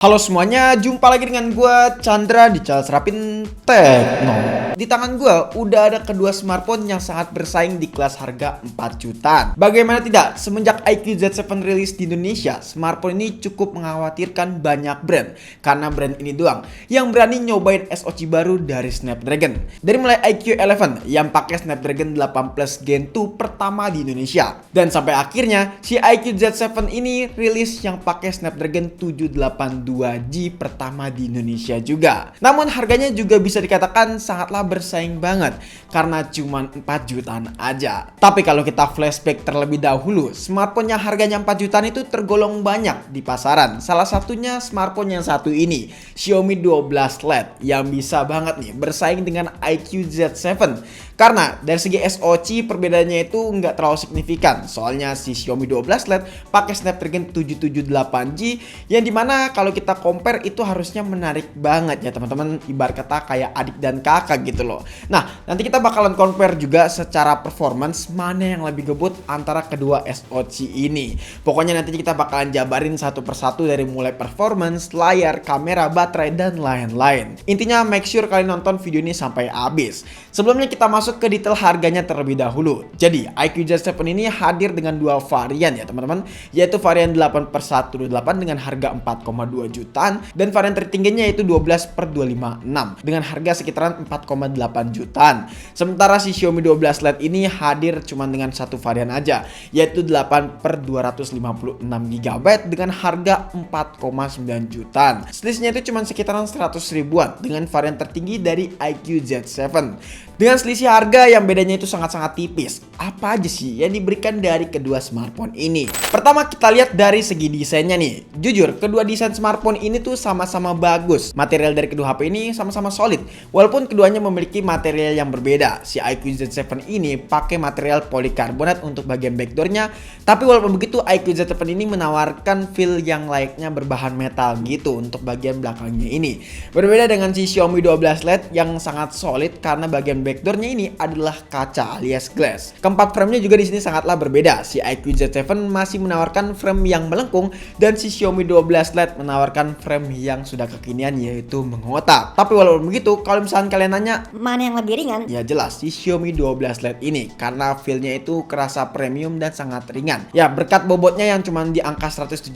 Halo semuanya, jumpa lagi dengan gue Chandra di channel Serapin Tekno. Di tangan gue udah ada kedua smartphone yang sangat bersaing di kelas harga 4 jutaan. Bagaimana tidak, semenjak iQOO Z7 rilis di Indonesia, smartphone ini cukup mengkhawatirkan banyak brand. Karena brand ini doang yang berani nyobain SoC baru dari Snapdragon. Dari mulai iQOO 11 yang pakai Snapdragon 8 Plus Gen 2 pertama di Indonesia. Dan sampai akhirnya si iQOO Z7 ini rilis yang pakai Snapdragon 782G pertama di Indonesia juga. Namun harganya juga bisa dikatakan sangatlah bersaing banget karena cuma 4 jutaan aja. Tapi kalau kita flashback terlebih dahulu, smartphone yang harganya 4 jutaan itu tergolong banyak di pasaran. Salah satunya smartphone yang satu ini, Xiaomi 12 Lite yang bisa banget nih bersaing dengan iQOO Z7. Karena dari segi SoC perbedaannya itu nggak terlalu signifikan. Soalnya si Xiaomi 12 Lite pakai Snapdragon 778G yang dimana kalau kita compare itu harusnya menarik banget ya teman-teman, ibarat kata kayak adik dan kakak gitu loh. Nah, nanti kita bakalan compare juga secara performance mana yang lebih gebut antara kedua SoC ini. Pokoknya nanti kita bakalan jabarin satu persatu dari mulai performance, layar, kamera, baterai, dan lain-lain. Intinya make sure kalian nonton video ini sampai habis. Sebelumnya kita masuk ke detail harganya terlebih dahulu. Jadi iQOO Z7 ini hadir dengan dua varian ya teman-teman, yaitu varian 8/128 dengan harga 4,2 jutaan dan varian tertingginya yaitu 12/256 dengan harga sekitaran 4,8 jutaan. Sementara si Xiaomi 12 Lite ini hadir cuma dengan satu varian aja, yaitu 8/256 GB dengan harga 4,9 jutaan. Selisihnya itu cuma sekitaran 100 ribuan dengan varian tertinggi dari iQOO Z7. Dengan selisih harga yang bedanya itu sangat-sangat tipis. Apa aja sih yang diberikan dari kedua smartphone ini? Pertama kita lihat dari segi desainnya nih. Jujur, kedua desain smartphone ini tuh sama-sama bagus. Material dari kedua HP ini sama-sama solid. Walaupun keduanya memiliki material yang berbeda. Si iQOO Z7 ini pakai material polikarbonat untuk bagian backdoornya. Tapi walaupun begitu, iQOO Z7 ini menawarkan feel yang layaknya berbahan metal gitu untuk bagian belakangnya ini. Berbeda dengan si Xiaomi 12 Lite yang sangat solid karena bagian backdoornya ini adalah kaca alias glass. Keempat framenya juga di sini sangatlah berbeda. Si iQOO Z7 masih menawarkan frame yang melengkung dan si Xiaomi 12 Lite menawarkan frame yang sudah kekinian yaitu mengotak. Tapi walaupun begitu, kalau misalnya kalian nanya mana yang lebih ringan? Ya jelas si Xiaomi 12 Lite ini karena feel-nya itu kerasa premium dan sangat ringan. Ya berkat bobotnya yang cuma di angka 173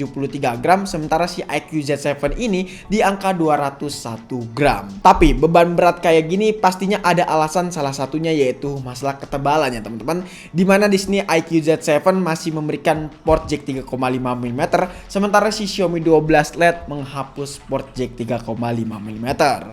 gram sementara si iQOO Z7 ini di angka 201 gram. Tapi beban berat kayak gini pastinya ada alasan, salah satunya yaitu masalah ketebalannya teman-teman. Dimana di sini iQOO Z7 masih memberikan port jack 3,5 mm sementara si Xiaomi 12 Lite menghapus port jack 3,5 mm.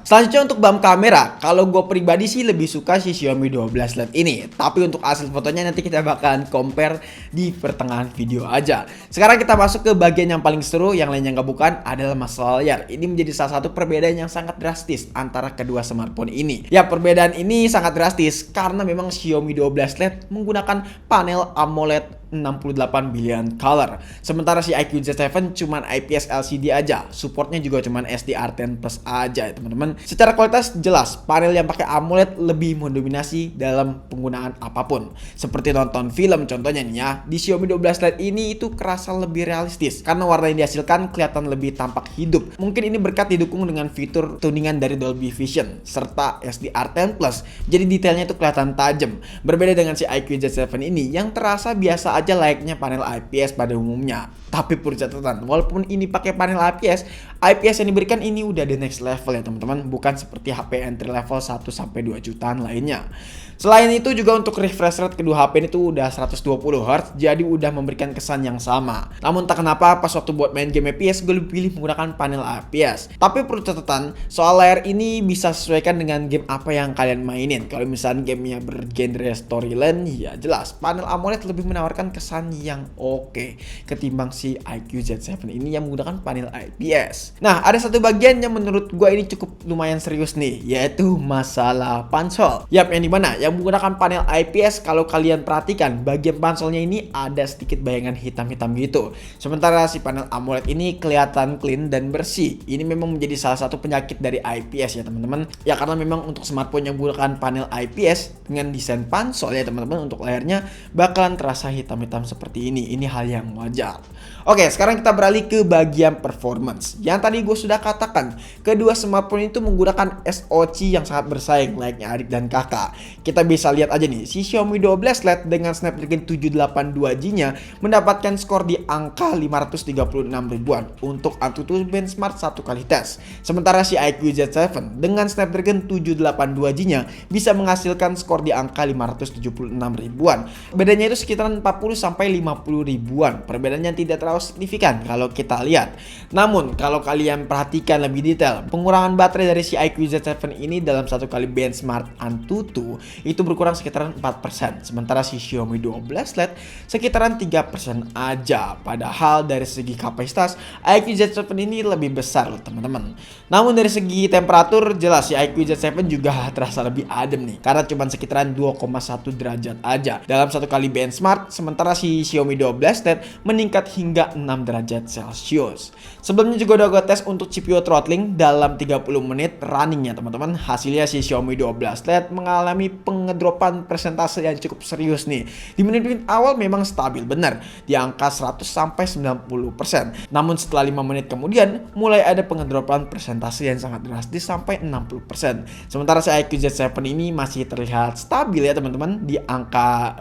Selanjutnya untuk BAM kamera, kalau gue pribadi sih lebih suka si Xiaomi 12 Lite ini. Tapi untuk hasil fotonya nanti kita bakalan compare di pertengahan video aja. Sekarang kita masuk ke bagian yang paling seru, yang lainnya nggak bukan adalah masalah layar. Ini menjadi salah satu perbedaan yang sangat drastis antara kedua smartphone ini. Ya perbedaan ini sangat drastis karena memang Xiaomi 12 Lite menggunakan panel AMOLED 68 billion color. Sementara si iQOO Z7 cuman IPS LCD aja. Supportnya juga cuman SDR10 Plus aja ya teman-teman. Secara kualitas jelas panel yang pakai AMOLED lebih mendominasi dalam penggunaan apapun. Seperti nonton film contohnya nih ya. Di Xiaomi 12 Lite ini itu kerasa lebih realistis karena warna yang dihasilkan kelihatan lebih tampak hidup. Mungkin ini berkat didukung dengan fitur tuningan dari Dolby Vision serta SDR10 Plus. Jadi detailnya itu kelihatan tajam. Berbeda dengan si iQOO Z7 ini yang terasa biasa aja layaknya panel IPS pada umumnya. Tapi perlu catatan, walaupun ini pakai panel IPS yang diberikan ini udah the next level ya teman-teman, bukan seperti HP entry level 1-2 jutaan lainnya. Selain itu juga untuk refresh rate kedua HP ini tuh udah 120 Hz, jadi udah memberikan kesan yang sama. Namun tak kenapa pas waktu buat main game FPS gue lebih pilih menggunakan panel IPS. Tapi perlu catatan, soal layar ini bisa sesuaikan dengan game apa yang kalian mainin. Kalau misalnya gamenya bergenre storyline, ya jelas panel AMOLED lebih menawarkan kesan yang oke ketimbang si iQOO Z7 ini yang menggunakan panel IPS. Nah, ada satu bagian yang menurut gue ini cukup lumayan serius nih, yaitu masalah pansel. Yap, yang dimana yang menggunakan panel IPS, kalau kalian perhatikan bagian panselnya ini ada sedikit bayangan hitam-hitam gitu. Sementara si panel AMOLED ini kelihatan clean dan bersih. Ini memang menjadi salah satu penyakit dari IPS ya teman-teman. Ya karena memang untuk smartphone yang menggunakan panel IPS dengan desain pansol ya teman-teman, untuk layarnya bakalan terasa hitam-hitam seperti ini. Ini hal yang wajar. Oke, sekarang kita beralih ke bagian performance. Yang tadi gue sudah katakan, kedua smartphone itu menggunakan SoC yang sangat bersaing layaknya adik dan kakak. Kita bisa lihat aja nih, si Xiaomi 12 Lite dengan Snapdragon 782G-nya mendapatkan skor di angka 536 ribuan untuk AnTuTu benchmark satu kali tes. Sementara si iQOO Z7 dengan Snapdragon 782G-nya bisa menghasilkan skor di angka 576 ribuan. Bedanya itu sekitaran 40 sampai 50 ribuan. Perbedaannya tidak terlalu signifikan kalau kita lihat. Namun kalau kalian perhatikan lebih detail, pengurangan baterai dari si iQOO Z7 ini dalam satu kali benchmark AnTuTu itu berkurang sekitaran 4%. Sementara si Xiaomi 12 Lite sekitaran 3% aja. Padahal dari segi kapasitas iQOO Z7 ini lebih besar loh teman-teman. Namun dari segi temperatur jelas si iQOO Z7 juga terasa lebih adem nih, karena cuma sekitaran 2,1 derajat aja dalam satu kali benchmark. Sementara si Xiaomi 12 Lite meningkat hingga 6 derajat Celcius. Sebelumnya juga udah gue tes untuk CPU throttling dalam 30 menit runningnya teman-teman. Hasilnya si Xiaomi 12 Lite mengalami pengedropan persentase yang cukup serius nih. Di menit-menit awal memang stabil benar di angka 100 sampai 90%. Namun setelah 5 menit kemudian mulai ada pengedropan persentase yang sangat drastis sampai 60%. Sementara si iQOO Z7 ini masih terlihat stabil ya teman-teman di angka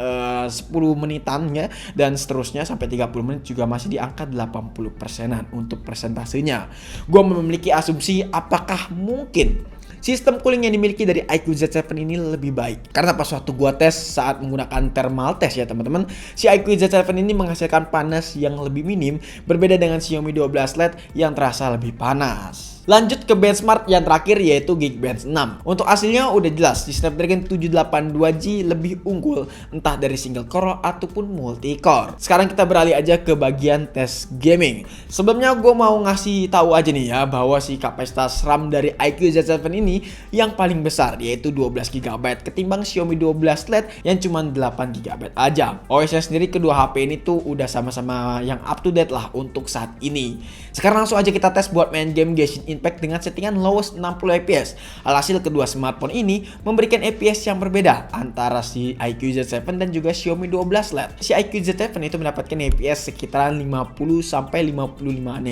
10 menitan ya, dan seterusnya sampai 30 menit juga masih di angka 80%-an untuk persentasenya. Gue memiliki asumsi apakah mungkin sistem cooling yang dimiliki dari iQOO Z7 ini lebih baik. Karena pas waktu gua tes saat menggunakan thermal test ya teman-teman, si iQOO Z7 ini menghasilkan panas yang lebih minim, berbeda dengan Xiaomi 12 Lite yang terasa lebih panas. Lanjut ke benchmark yang terakhir yaitu Geekbench 6. Untuk hasilnya udah jelas di Snapdragon 782G lebih unggul entah dari single core ataupun multi core. Sekarang kita beralih aja ke bagian tes gaming. Sebelumnya gue mau ngasih tahu aja nih ya bahwa si kapasitas RAM dari iQOO Z7 ini yang paling besar yaitu 12GB ketimbang Xiaomi 12 Lite yang cuma 8GB aja. OS-nya sendiri kedua HP ini tuh udah sama-sama yang up to date lah untuk saat ini. Sekarang langsung aja kita tes buat main game Genshin Impact dengan settingan lowest 60 fps. Alhasil kedua smartphone ini memberikan fps yang berbeda antara si iQOO Z7 dan juga Xiaomi 12 Lite. Si iQOO Z7 itu mendapatkan fps sekitaran 50 sampai 55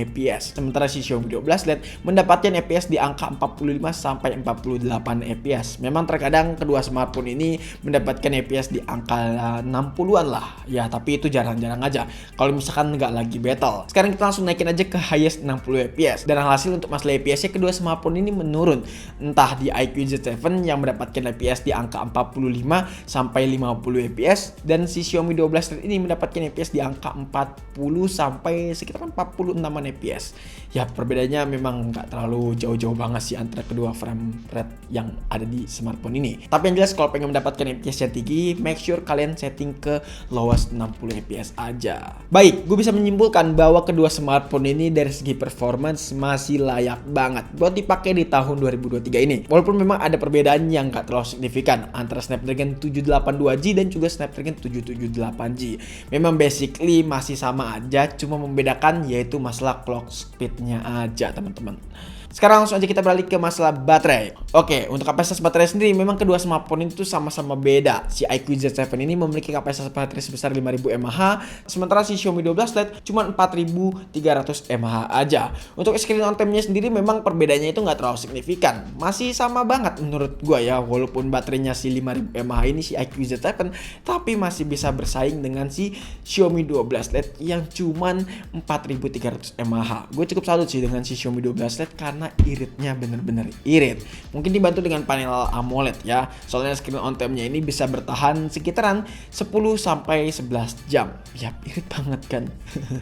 fps. Sementara si Xiaomi 12 Lite mendapatkan fps di angka 45 sampai 48 fps. Memang terkadang kedua smartphone ini mendapatkan fps di angka 60-an lah. Ya, tapi itu jarang-jarang aja kalau misalkan nggak lagi battle. Sekarang kita langsung naikin aja ke highest 60 fps. Dan hasil untuk masalah fps-nya kedua smartphone ini menurun. Entah di iQOO Z7 yang mendapatkan fps di angka 45 sampai 50 fps dan si Xiaomi 12 Lite ini mendapatkan fps di angka 40 sampai sekitar 46 fps. Ya, perbedaannya memang nggak terlalu jauh-jauh banget sih antara kedua frame rate yang ada di smartphone ini. Tapi yang jelas kalau pengen mendapatkan fps yang tinggi, make sure kalian setting ke lowest 60 fps aja. Baik, gue bisa menyimpulkan bahwa kedua smartphone ini dari segi performance masih layak banget buat dipakai di tahun 2023 ini. Walaupun memang ada perbedaan yang gak terlalu signifikan antara Snapdragon 782G dan juga Snapdragon 778G. Memang basically masih sama aja, cuma membedakan yaitu masalah clock speednya aja teman-teman. Sekarang langsung aja kita beralih ke masalah baterai. Oke, untuk kapasitas baterai sendiri memang kedua smartphone itu sama-sama beda. Si iQOO Z7 ini memiliki kapasitas baterai sebesar 5000 mAh, sementara si Xiaomi 12 Lite cuma 4300 mAh aja. Untuk screen on time-nya sendiri memang perbedaannya itu nggak terlalu signifikan. Masih sama banget menurut gua ya, walaupun baterainya si 5000 mAh ini si iQOO Z7, tapi masih bisa bersaing dengan si Xiaomi 12 Lite yang cuma 4300 mAh. Gue cukup salut sih dengan si Xiaomi 12 Lite karena iritnya bener-bener irit. Mungkin dibantu dengan panel AMOLED ya. Soalnya screen on time-nya ini bisa bertahan sekitaran 10 sampai 11 jam. Yap, irit banget kan.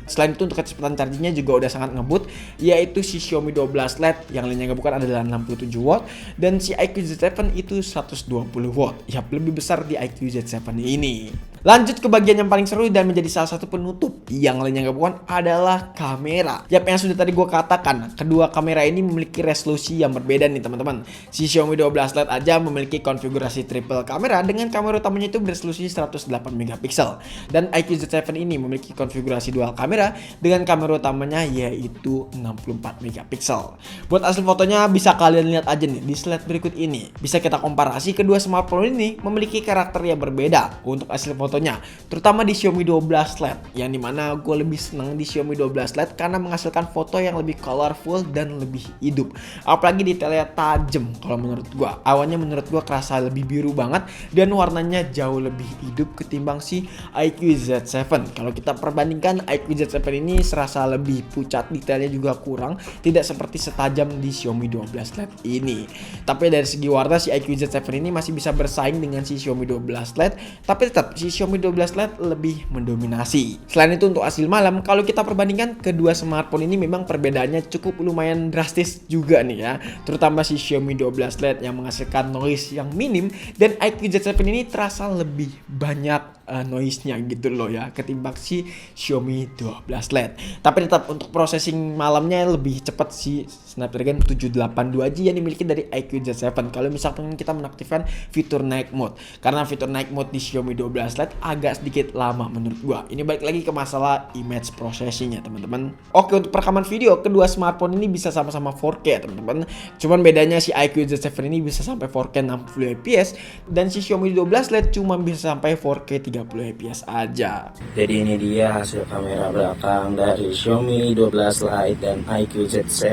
Selain itu untuk kecepatan chargingnya juga udah sangat ngebut, yaitu si Xiaomi 12 Lite yang lainnya ngebukan adalah 67 watt dan si iQOO Z7 itu 120 watt. Yap, lebih besar di iQOO Z7 ini. Lanjut ke bagian yang paling seru dan menjadi salah satu penutup yang lainnya gak bukan adalah kamera. Yap, yang sudah tadi gue katakan, kedua kamera ini memiliki resolusi yang berbeda nih teman-teman. Si Xiaomi 12 Lite aja memiliki konfigurasi triple kamera dengan kamera utamanya itu beresolusi 108 megapiksel. Dan iQOO Z7 ini memiliki konfigurasi dual kamera dengan kamera utamanya yaitu 64 megapiksel. Buat hasil fotonya bisa kalian lihat aja nih di slide berikut ini. Bisa kita komparasi kedua smartphone ini memiliki karakter yang berbeda untuk hasil fotonya, terutama di Xiaomi 12 Lite, yang dimana gue lebih senang di Xiaomi 12 Lite karena menghasilkan foto yang lebih colorful dan lebih hidup, apalagi detailnya tajam. Kalau menurut gue, awannya menurut gue kerasa lebih biru banget dan warnanya jauh lebih hidup ketimbang si iQOO Z7. Kalau kita perbandingkan, iQOO Z7 ini serasa lebih pucat, detailnya juga kurang, tidak seperti setajam di Xiaomi 12 Lite ini. Tapi dari segi warna si iQOO Z7 ini masih bisa bersaing dengan si Xiaomi 12 Lite, tapi tetap si Xiaomi 12 Lite lebih mendominasi. Selain itu untuk hasil malam, kalau kita perbandingkan kedua smartphone ini memang perbedaannya cukup lumayan drastis juga nih ya. Terutama si Xiaomi 12 Lite yang menghasilkan noise yang minim dan iQOO Z7 ini terasa lebih banyak noise-nya gitu loh ya ketimbang si Xiaomi 12 Lite. Tapi tetap untuk processing malamnya lebih cepat si Snapdragon 782G yang dimiliki dari iQOO Z7 kalau misalkan kita menaktifkan fitur night mode. Karena fitur night mode di Xiaomi 12 Lite agak sedikit lama menurut gua. Ini balik lagi ke masalah image processing-nya teman-teman. Oke, untuk perekaman video kedua smartphone ini bisa sama-sama 4K teman-teman. Cuman bedanya si iQOO Z7 ini bisa sampai 4K 60 fps dan si Xiaomi 12 Lite cuma bisa sampai 4K 30 fps aja. Jadi ini dia hasil kamera belakang dari Xiaomi 12 Lite dan iQOO Z7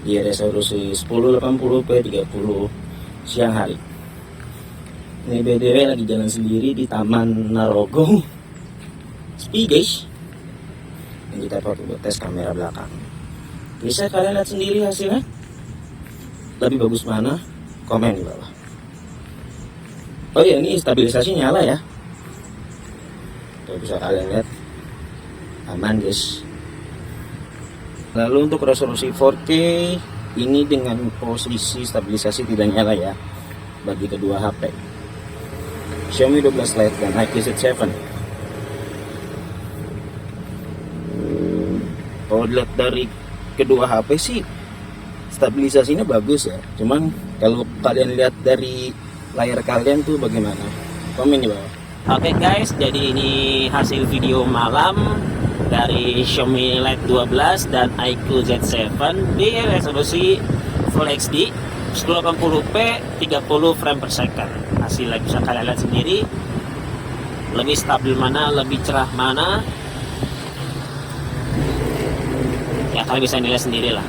di resolusi 1080p 30 siang hari. Ini BDW lagi jalan sendiri di Taman Narogong. Sepi guys. Ini kita pakai buat tes kamera belakang. Bisa kalian lihat sendiri hasilnya. Lebih bagus mana? Komen di bawah. Oh iya, ini stabilisasi nyala ya. Tuh, bisa kalian lihat. Aman guys. Lalu untuk resolusi 4K ini dengan posisi stabilisasi tidak nyala ya bagi kedua HP Xiaomi 12 Lite dan iQOO Z7. Kalau dilihat dari kedua HP sih stabilisasinya bagus ya, cuman kalau kalian lihat dari layar kalian tuh bagaimana? Komen di bawah. Oke guys, jadi ini hasil video malam dari Xiaomi Lite 12 dan iQOO Z7 di resolusi Full HD 1080p 30 frame per second. Hasilnya bisa kalian lihat sendiri, lebih stabil mana, lebih cerah mana, ya kalian bisa nilai sendiri lah.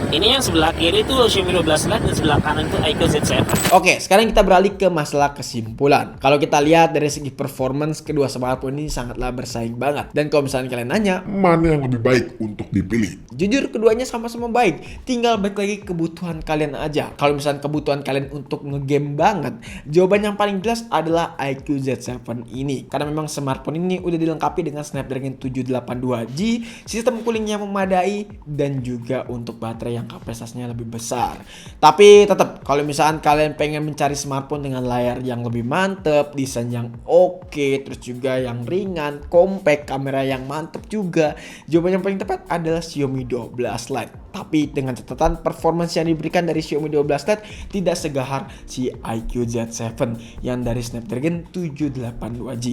Ini yang sebelah kiri itu Xiaomi 12 Lite dan sebelah kanan itu iQOO Z7. Oke, sekarang kita beralih ke masalah kesimpulan. Kalau kita lihat dari segi performance, kedua smartphone ini sangatlah bersaing banget. Dan kalau misalnya kalian nanya, mana yang lebih baik untuk dipilih? jujur keduanya sama-sama baik. Tinggal balik lagi kebutuhan kalian aja. Kalau misalnya kebutuhan kalian untuk ngegame banget, jawaban yang paling jelas adalah iQOO Z7 ini. Karena memang smartphone ini udah dilengkapi dengan Snapdragon 782G, sistem cooling yang memadai, dan juga untuk baterai yang kapasitasnya lebih besar. Tapi tetap kalau misalkan kalian pengen mencari smartphone dengan layar yang lebih mantep, desain yang oke, terus juga yang ringan, compact, kamera yang mantep juga, jawaban yang paling tepat adalah Xiaomi 12 Lite. Tapi dengan catatan performance yang diberikan dari Xiaomi 12 Lite tidak segahar si iQOO Z7 yang dari Snapdragon 782G.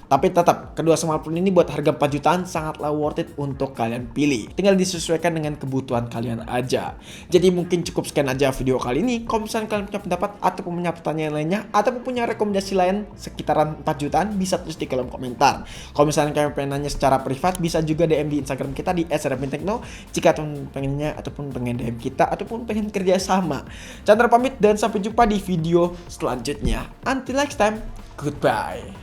Tapi tetap kedua smartphone ini buat harga 4 jutaan sangatlah worth it untuk kalian pilih. Tinggal disesuaikan dengan kebutuhan kalian aja. Jadi mungkin cukup sekian aja video kali ini. Kalau misalnya kalian punya pendapat ataupun punya pertanyaan lainnya ataupun punya rekomendasi lain sekitaran 4 jutaan, bisa tulis di kolom komentar. Kalau misalnya kalian pengen nanya secara privat, bisa juga DM di Instagram kita di @serapintekno jika teman pengennya ataupun pengen DM kita ataupun pengen kerja sama. Chandra pamit dan sampai jumpa di video selanjutnya. Until next time, goodbye.